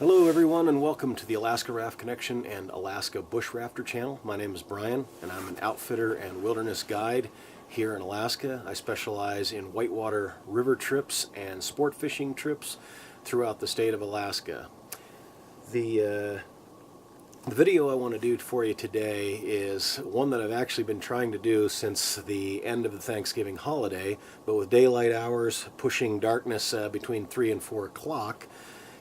Hello everyone and welcome to the Alaska Raft Connection and Alaska-BushRafter channel. My name is Brian and I'm an outfitter and wilderness guide here in Alaska. I specialize in whitewater river trips and sport fishing trips throughout the state of Alaska. The video I want to do for you today is one that I've actually been trying to do since the end of the Thanksgiving holiday, but with daylight hours pushing darkness between 3 and 4 o'clock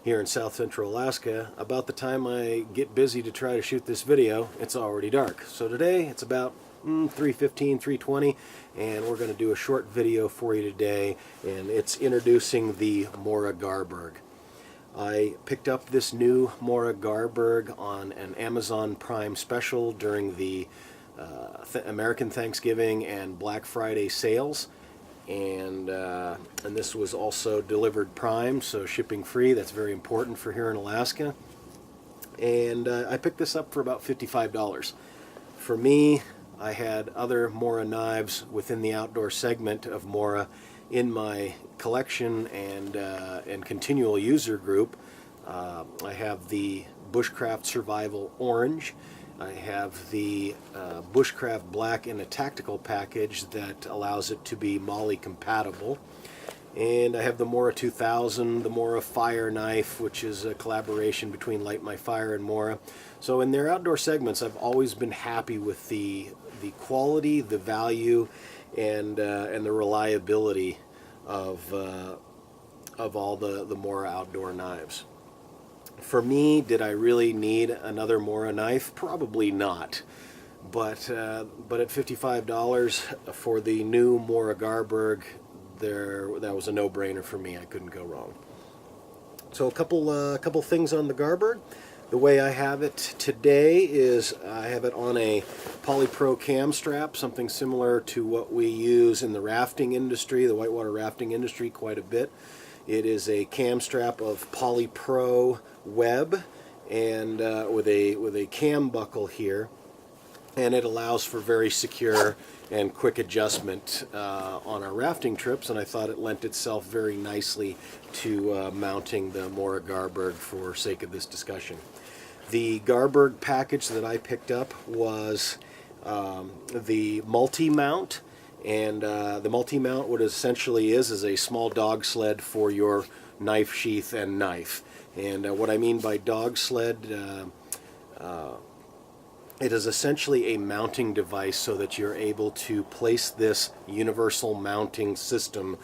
here in south central Alaska, about the time I get busy to try to shoot this video, it's already dark. So today it's about 3:15, 3:20, and we're going to do a short video for you today, and it's introducing the MORA GARBERG. I picked up this new MORA GARBERG on an Amazon Prime special during the American Thanksgiving and Black Friday sales, and this was also delivered Prime, so shipping free. That's very important for here in Alaska. And I picked this up for about $55. For me, I had other MORA knives within the outdoor segment of MORA in my collection and continual user group. I have the BUSHCRAFT Survival Orange. I have the BUSHCRAFT Black in a tactical package that allows it to be MOLLE compatible. And I have the MORA 2000, the MORA Fire Knife, which is a collaboration between Light My Fire and MORA. So in their outdoor segments, I've always been happy with the quality, the value, and the reliability of all the MORA outdoor knives. For me, did I really need another MORA knife? Probably not. But at $55 for the new MORA GARBERG, that was a no-brainer for me. I couldn't go wrong. So a couple things on the GARBERG. The way I have it today is I have it on a Polypro cam strap, something similar to what we use in the rafting industry, the whitewater rafting industry, quite a bit. It is a cam strap of Polypro web and with a cam buckle here, and it allows for very secure and quick adjustment on our rafting trips, and I thought it lent itself very nicely to mounting the MORA GARBERG for sake of this discussion. The GARBERG package that I picked up was the multi-mount, and the multi-mount, what it essentially is a small dog sled for your knife sheath and knife. And what I mean by dog sled, it is essentially a mounting device so that you're able to place this universal mounting system,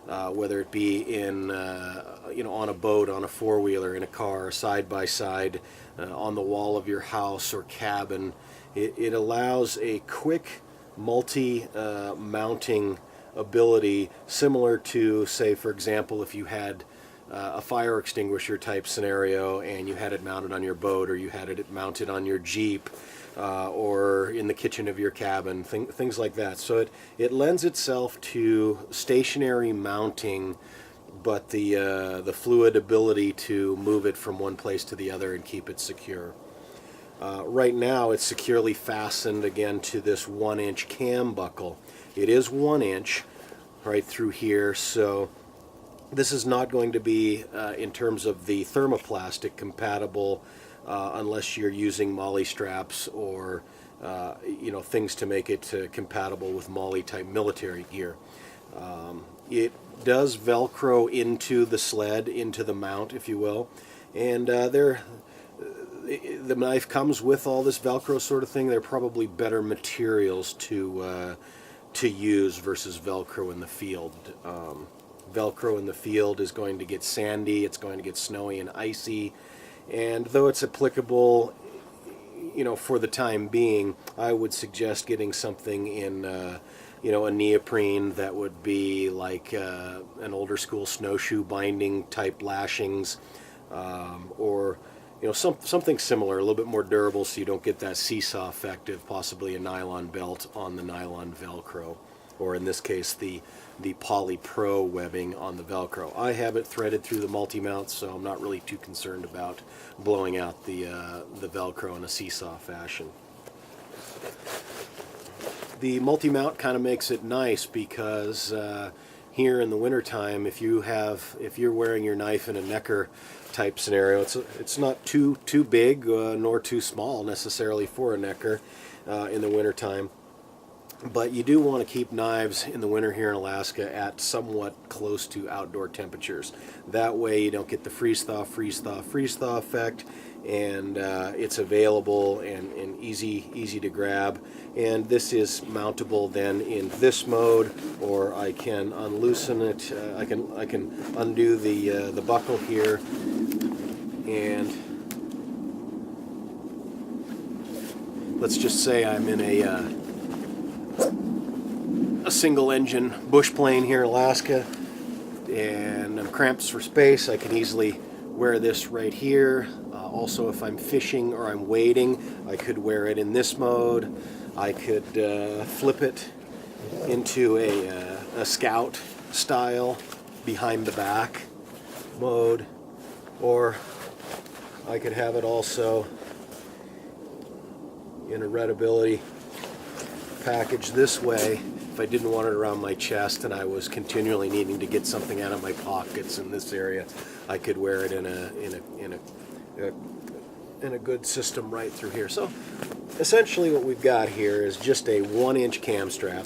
whether it be in on a boat, on a four-wheeler, in a car, side by side, on the wall of your house or cabin. It allows a quick multi-mounting ability, similar to, say, for example, if you had a fire extinguisher type scenario and you had it mounted on your boat, or you had it mounted on your Jeep, or in the kitchen of your cabin, things like that. So it lends itself to stationary mounting, but the fluid ability to move it from one place to the other and keep it secure. Right now it's securely fastened again to this 1-inch cam buckle. It is 1 inch right through here, so this is not going to be, in terms of the thermoplastic, compatible unless you're using MOLLE straps or things to make it compatible with MOLLE type military gear. It does Velcro into the sled, into the mount, if you will, and the knife comes with all this Velcro sort of thing. They're probably better materials to use versus Velcro in the field. Velcro in the field is going to get sandy, it's going to get snowy and icy, and though it's applicable, for the time being, I would suggest getting something in, a neoprene that would be like an older school snowshoe binding type lashings, or something similar, a little bit more durable, so you don't get that seesaw effect of possibly a nylon belt on the nylon Velcro, or in this case the Polypro webbing on the Velcro. I have it threaded through the multi-mount, so I'm not really too concerned about blowing out the Velcro in a seesaw fashion. The multi-mount kind of makes it nice because here in the wintertime, if you're wearing your knife in a necker type scenario, it's not too big nor too small necessarily for a necker in the wintertime. But you do want to keep knives in the winter here in Alaska at somewhat close to outdoor temperatures. That way you don't get the freeze-thaw effect, and it's available and easy to grab. And this is mountable then in this mode, or I can unloosen it. I can undo the buckle here, and let's just say I'm in a single engine bush plane here in Alaska and I'm cramped for space. I can easily wear this right here. Also, if I'm fishing or I'm wading, I could wear it in this mode. I could flip it into a scout style behind the back mode, or I could have it also in a readability package this way. If I didn't want it around my chest and I was continually needing to get something out of my pockets in this area, I could wear it in a good system right through here. So essentially what we've got here is just a 1-inch cam strap,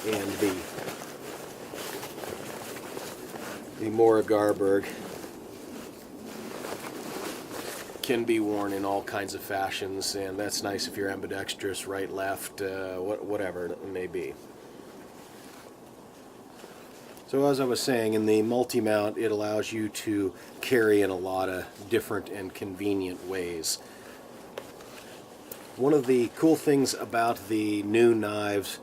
and the MORA GARBERG can be worn in all kinds of fashions, and that's nice if you're ambidextrous, right, left, whatever it may be. So as I was saying, in the multi-mount, it allows you to carry in a lot of different and convenient ways. One of the cool things about the new knives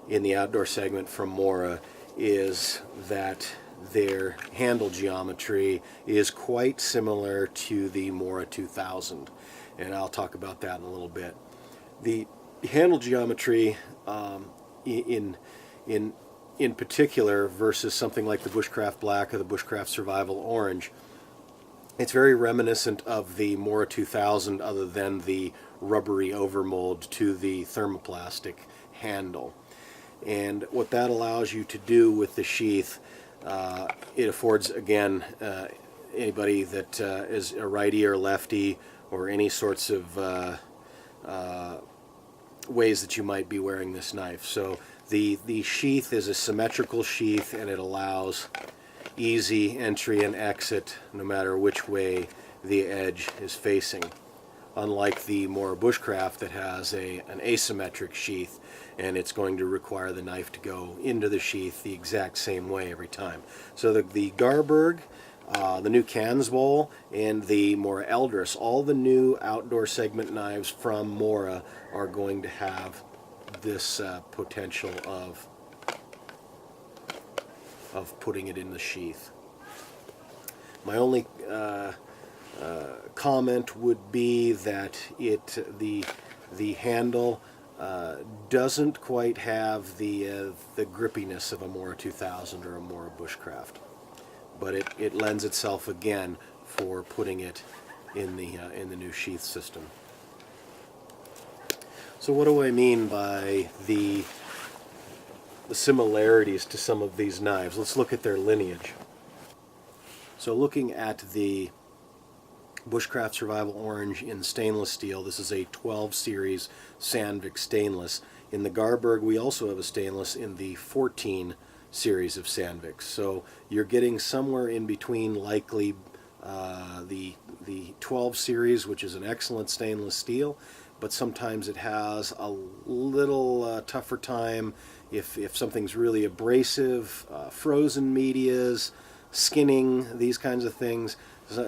in the outdoor segment from MORA is that their handle geometry is quite similar to the MORA 2000, and I'll talk about that in a little bit. The handle geometry in particular versus something like the BUSHCRAFT Black or the BUSHCRAFT Survival Orange, it's very reminiscent of the MORA 2000, other than the rubbery overmold to the thermoplastic handle. And what that allows you to do with the sheath, it affords, again, anybody that is a righty or lefty, or any sorts of ways that you might be wearing this knife. So the sheath is a symmetrical sheath, and it allows easy entry and exit no matter which way the edge is facing. Unlike the MORA BUSHCRAFT that has an asymmetric sheath, and it's going to require the knife to go into the sheath the exact same way every time. So the GARBERG, the new Cans Bowl, and the MORA Eldris, all the new outdoor segment knives from MORA are going to have this potential of putting it in the sheath. My only comment would be that the handle doesn't quite have the grippiness of a MORA 2000 or a MORA BUSHCRAFT, but it lends itself again for putting it in the new sheath system. So what do I mean by the similarities to some of these knives? Let's look at their lineage. So looking at the BUSHCRAFT Survival Orange in stainless steel, this is a 12 series Sandvik stainless. In the GARBERG, we also have a stainless in the 14 series of Sandvik. So you're getting somewhere in between, likely the 12 series, which is an excellent stainless steel, but sometimes it has a little tougher time if something's really abrasive, frozen medias, skinning, these kinds of things.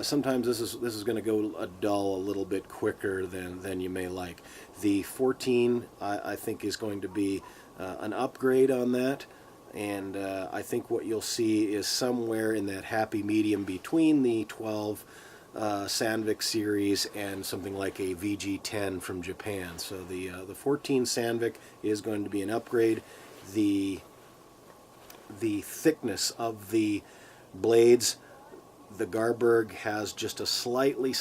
Sometimes this is going to go dull a little bit quicker than you may like. The 14, I think, is going to be an upgrade on that, and I think what you'll see is somewhere in that happy medium between the 12 Sandvik series and something like a VG10 from Japan. So the 14 Sandvik is going to be an upgrade. The thickness of the blades, the GARBERG has just a slightly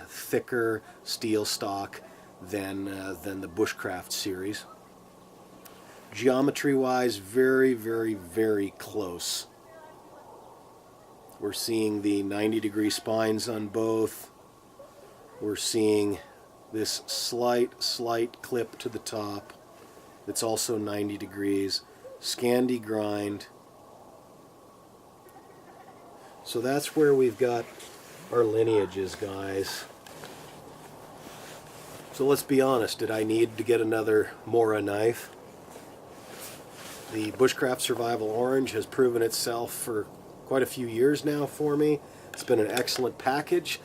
thicker steel stock than the BUSHCRAFT series. geometry-wise, very, very, very close. We're seeing the 90-degree spines on both. We're seeing this slight clip to the top. It's also 90 degrees. Scandi grind. So that's where we've got our lineages, guys. So let's be honest, did I need to get another MORA knife? The BUSHCRAFT Survival Orange has proven itself for quite a few years now for me. It's been an excellent package.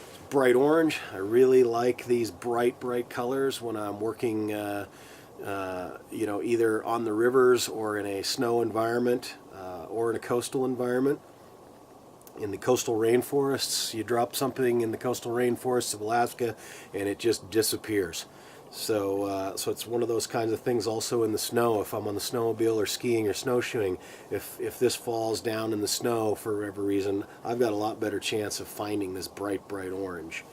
It's bright orange. I really like these bright colors when I'm working you know, either on the rivers or in a snow environment or in a coastal environment. In the coastal rainforests, you drop something in the coastal rainforests of Alaska and it just disappears. So it's one of those kinds of things also in the snow. If I'm on the snowmobile or skiing or snowshoeing, if this falls down in the snow for whatever reason, I've got a lot better chance of finding this bright orange.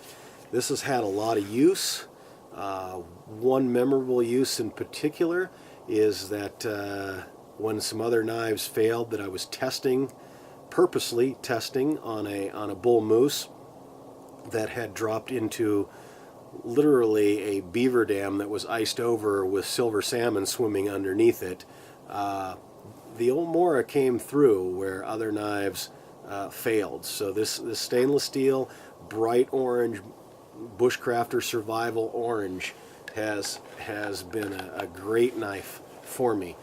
This has had a lot of use. One memorable use in particular is that when some other knives failed that I was purposely testing on a bull moose that had dropped into literally a beaver dam that was iced over with silver salmon swimming underneath it. The old MORA came through where other knives failed. So this stainless steel bright orange BushCrafter Survival Orange has been a great knife for me.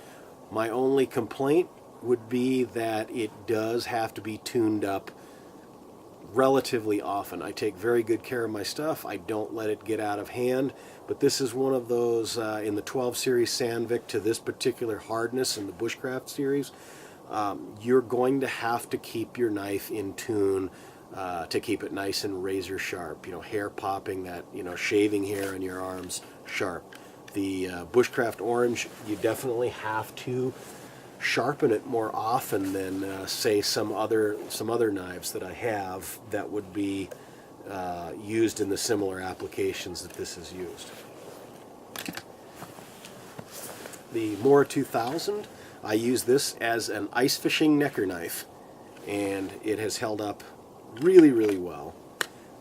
My only complaint would be that it does have to be tuned up relatively often. I take very good care of my stuff. I don't let it get out of hand, but this is one of those in the 12 series Sandvik to this particular hardness in the BushCraft series. You're going to have to keep your knife in tune to keep it nice and razor sharp, you know, hair popping, that, you know, shaving hair in your arms sharp. The BushCraft Orange, you definitely have to sharpen it more often than say some other knives that I have that would be used in the similar applications that this is used. The MORA 2000, I use this as an ice fishing necker knife, and it has held up really well.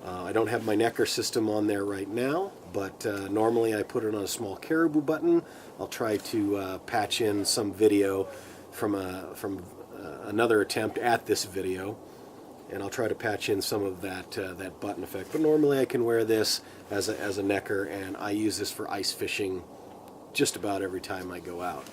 I don't have my necker system on there right now, but normally I put it on a small caribou button. I'll try to patch in some video from another attempt at this video, and I'll try to patch in some of that button effect. But normally I can wear this as a necker, and I use this for ice fishing just about every time I go out.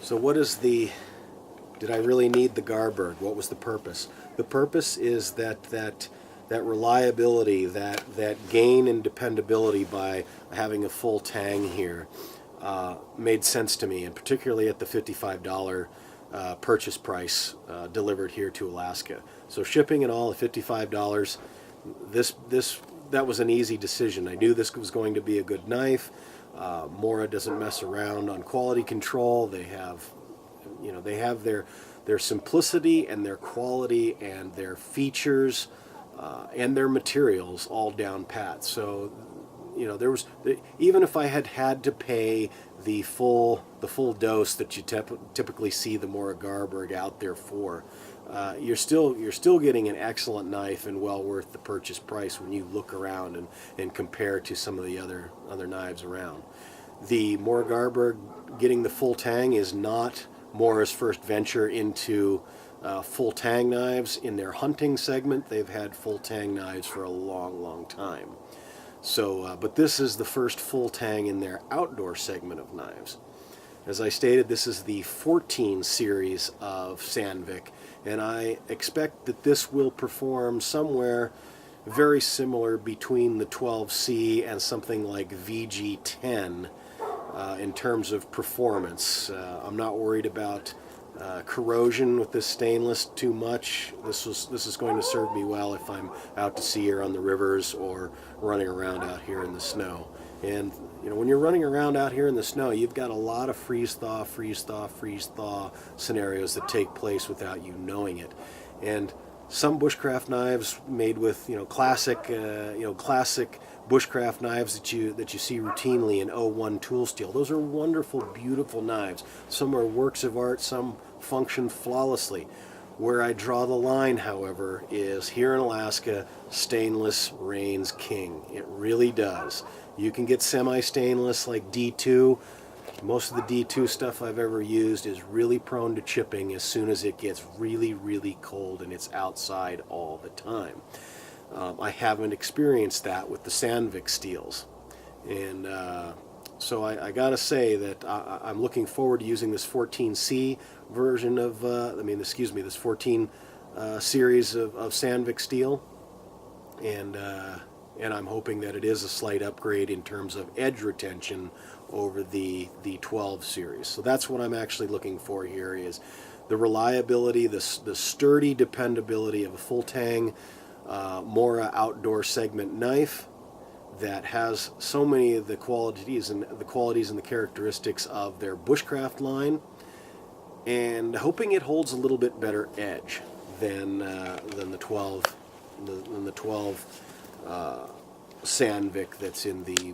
So what is did I really need the Garberg? What was the purpose? The purpose is that reliability, that gain in dependability by having a full-tang here made sense to me, and particularly at the $55 purchase price delivered here to Alaska. So shipping and all at $55, that was an easy decision. I knew this was going to be a good knife. MORA doesn't mess around on quality control. They have, you know, they have their simplicity and their quality and their features and their materials all down pat. So, you know, even if I had to pay the full dose that you typically see the MORA GARBERG out there for, you're still getting an excellent knife and well worth the purchase price when you look around and compare to some of the other knives around. The MORA GARBERG getting the full-tang is not MORA's first venture into full-tang knives. In their hunting segment, they've had full-tang knives for a long time. So, but this is the first full-tang in their outdoor segment of knives. As I stated, this is the 14 series of Sandvik, and I expect that this will perform somewhere very similar between the 12C and something like VG10 in terms of performance. I'm not worried about corrosion with this stainless too much. This is going to serve me well if I'm out to sea or on the rivers or running around out here in the snow. And you know, when you're running around out here in the snow, you've got a lot of freeze-thaw scenarios that take place without you knowing it. And some bushcraft knives made with classic bushcraft knives that you see routinely in '01 tool steel. Those are wonderful, beautiful knives. Some are works of art, some function flawlessly. Where I draw the line, however, is here in Alaska, stainless reigns king. It really does. You can get semi-stainless like D2. Most of the D2 stuff I've ever used is really prone to chipping as soon as it gets really, really cold and it's outside all the time. I haven't experienced that with the Sandvik steels. And so I gotta say that I'm looking forward to using this 14C version of, this 14 series of Sandvik steel. And I'm hoping that it is a slight upgrade in terms of edge retention over the 12 series. So that's what I'm actually looking for here, is the reliability, the sturdy dependability of a full-tang MORA outdoor segment knife that has so many of the qualities and the characteristics of their bushcraft line, and hoping it holds a little bit better edge than the 12 Sandvik that's in the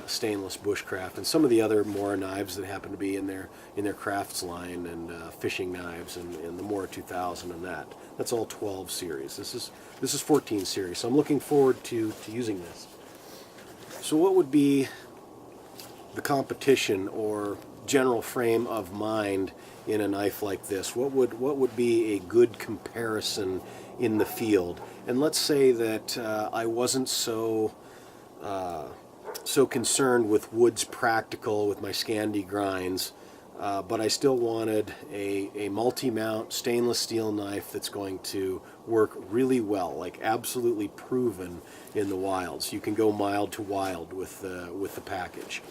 stainless bushcraft, and some of the other MORA knives that happen to be in their crafts line, and fishing knives, and the MORA 2000, and that's all 12 series. This is 14 series, so I'm looking forward to using this. So what would be the competition or general frame of mind in a knife like this? What would be a good comparison in the field? And let's say that I wasn't so concerned with Wood's Practical with my Scandi grinds, but I still wanted a multi-mount stainless steel knife that's going to work really well, like absolutely proven in the wilds. You can go mild to wild with the package.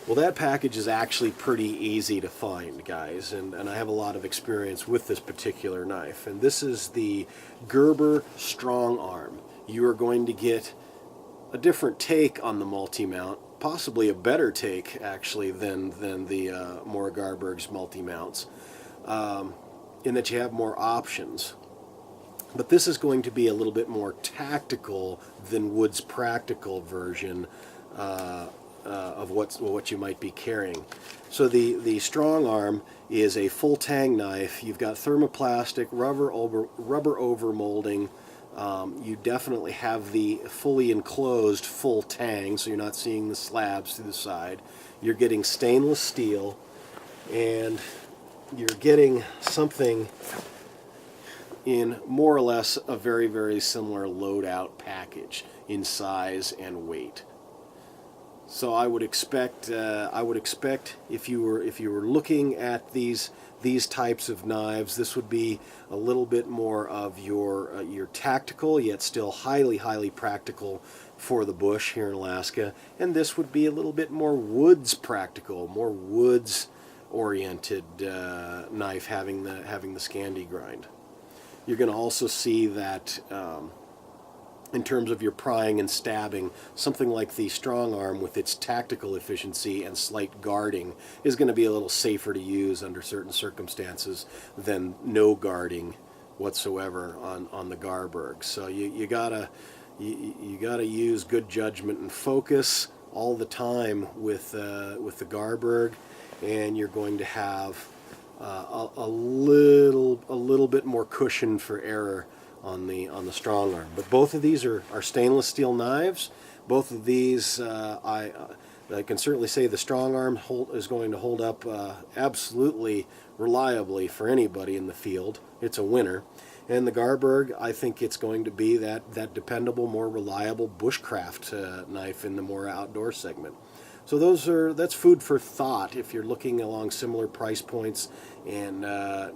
Well, that package is actually pretty easy to find, guys, and I have a lot of experience with this particular knife. And this is the Gerber Strong Arm. You are going to get a different take on the multi-mount, possibly a better take, actually, than the MORA GARBERG's multi-mounts, in that you have more options. But this is going to be a little bit more tactical than Wood's Practical version of what you might be carrying. So the Strong Arm is a full-tang knife. You've got thermoplastic, rubber over molding. You definitely have the fully enclosed full-tang, so you're not seeing the slabs through the side. You're getting stainless steel, and you're getting something in more or less a very, very similar loadout package in size and weight. So I would expect if you were looking at these types of knives, this would be a little bit more of your tactical yet still highly practical for the bush here in Alaska, and this would be a little bit more Woods Practical, more Woods oriented knife, having the Scandi grind. You're going to also see that in terms of your prying and stabbing, something like the Strong Arm with its tactical efficiency and slight guarding is going to be a little safer to use under certain circumstances than no guarding whatsoever on the GARBERG. So you gotta use good judgment and focus all the time with the GARBERG, and you're going to have a little bit more cushion for error on the Strong Arm. But both of these are stainless steel knives. Both of these, I can certainly say the Strong Arm is going to hold up absolutely reliably for anybody in the field. It's a winner. And the GARBERG, I think it's going to be that dependable, more reliable bushcraft knife in the MORA outdoor segment. So that's food for thought if you're looking along similar price points and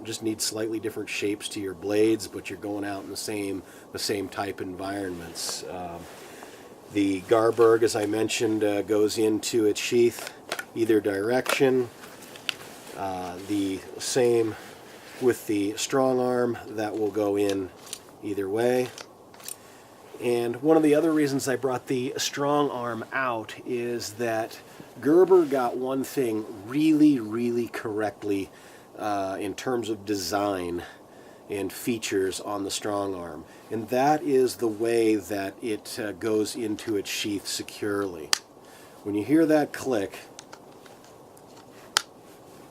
just need slightly different shapes to your blades, but you're going out in the same type environments. The GARBERG, as I mentioned, goes into its sheath either direction. The same with the Strong Arm, that will go in either way. And one of the other reasons I brought the Strong Arm out is that Gerber got one thing really correctly in terms of design, and features on the strong arm. And that is the way that it goes into its sheath securely. When you hear that click,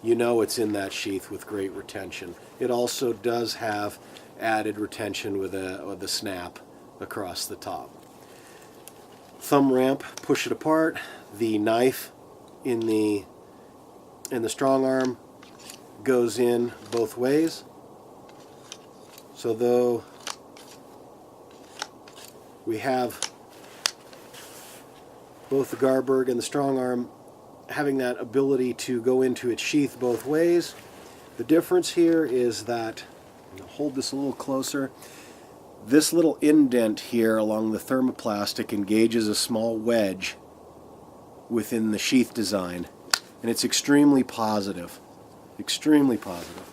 you know it's in that sheath with great retention. It also does have added retention with a snap across the top. Thumb ramp, push it apart. The knife in the strong arm goes in both ways. So though we have both the Garberg and the strong arm having that ability to go into its sheath both ways, the difference here is that, I'll hold this a little closer, this little indent here along the thermoplastic engages a small wedge within the sheath design, and it's extremely positive. Extremely positive.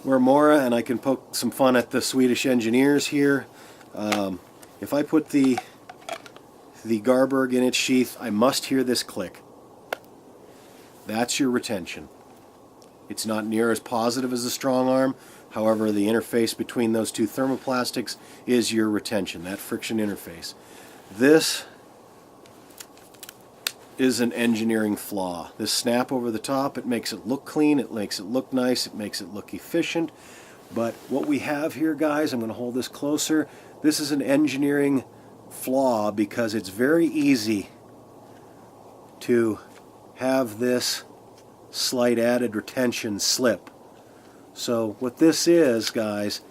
We're MORA, and I can poke some fun at the Swedish engineers here. If I put the Garberg in its sheath, I must hear this click. That's your retention. It's not near as positive as the strong arm. However, the interface between those two thermoplastics is your retention, that friction interface. This is an engineering flaw. This snap over the top, it makes it look clean, it makes it look nice, it makes it look efficient. But what we have here, guys, I'm going to hold this closer, this is an engineering flaw because it's very easy to have this slight added retention slip. So what this is, guys,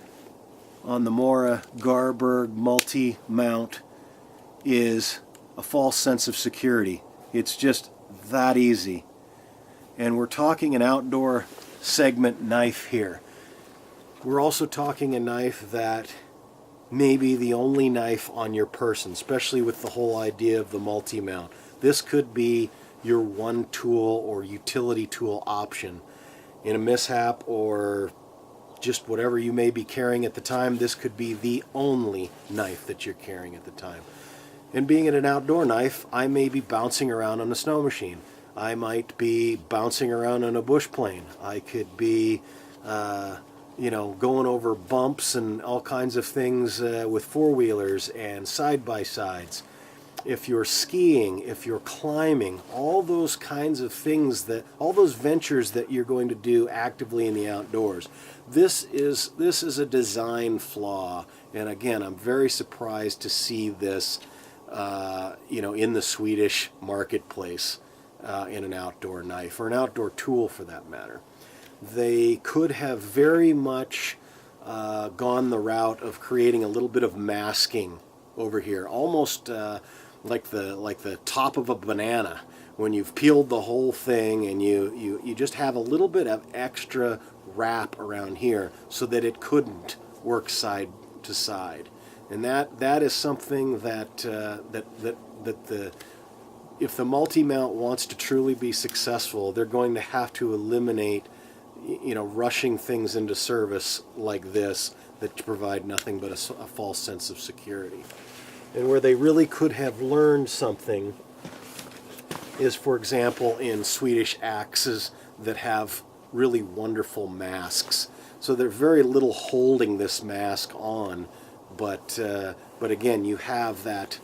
on the MORA Garberg multi-mount is a false sense of security. It's just that easy. And we're talking an outdoor segment knife here. We're also talking a knife that may be the only knife on your person, especially with the whole idea of the multi-mount. This could be your one tool or utility tool option. In a mishap or just whatever you may be carrying at the time, this could be the only knife that you're carrying at the time. And being an outdoor knife, I may be bouncing around on a snow machine. I might be bouncing around on a bush plane. I could be, going over bumps and all kinds of things with four-wheelers and side-by-sides. If you're skiing, if you're climbing, all those kinds of things, all those ventures that you're going to do actively in the outdoors. This is a design flaw, and again, I'm very surprised to see this in the Swedish marketplace in an outdoor knife, or an outdoor tool for that matter. They could have very much gone the route of creating a little bit of masking over here, almost like the top of a banana, when you've peeled the whole thing and you just have a little bit of extra wrap around here so that it couldn't work side to side. And that is something that if the multi-mount wants to truly be successful, they're going to have to eliminate, rushing things into service like this that provide nothing but a false sense of security. And where they really could have learned something is, for example, in Swedish axes that have really wonderful masks. So there's very little holding this mask on. But again, you have that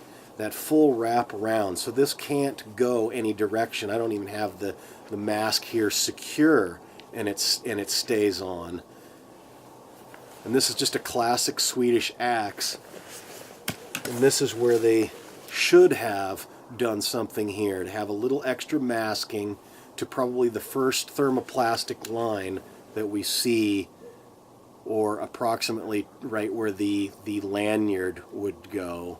full wrap around, so this can't go any direction. I don't even have the mask here secure, and it stays on. And this is just a classic Swedish axe, and this is where they should have done something here, to have a little extra masking to probably the first thermoplastic line that we see, or approximately right where the lanyard would go.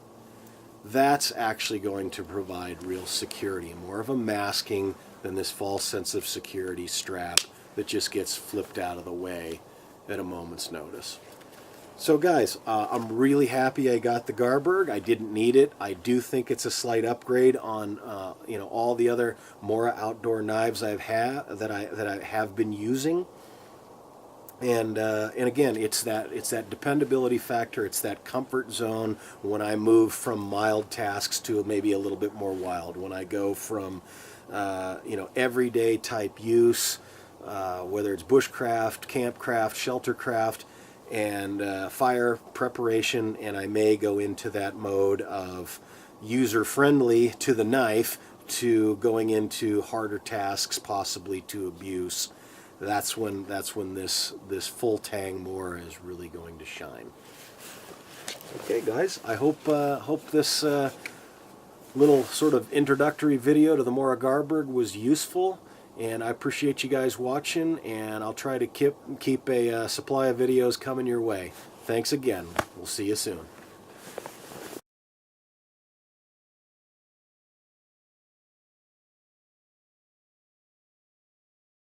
That's actually going to provide real security, more of a masking than this false sense of security strap that just gets flipped out of the way at a moment's notice. So guys, I'm really happy I got the Garberg. I didn't need it. I do think it's a slight upgrade on all the other MORA outdoor knives that I have been using. And again, it's that dependability factor, it's that comfort zone when I move from mild tasks to maybe a little bit more wild. When I go from everyday type use whether it's bushcraft, campcraft, sheltercraft, and fire preparation, and I may go into that mode of user-friendly to the knife to going into harder tasks, possibly to abuse. That's when this full-tang MOORHA is really going to shine. Okay, guys, I hope this little sort of introductory video to the MORA GARBERG was useful, and I appreciate you guys watching, and I'll try to keep a supply of videos coming your way. Thanks again. We'll see you soon.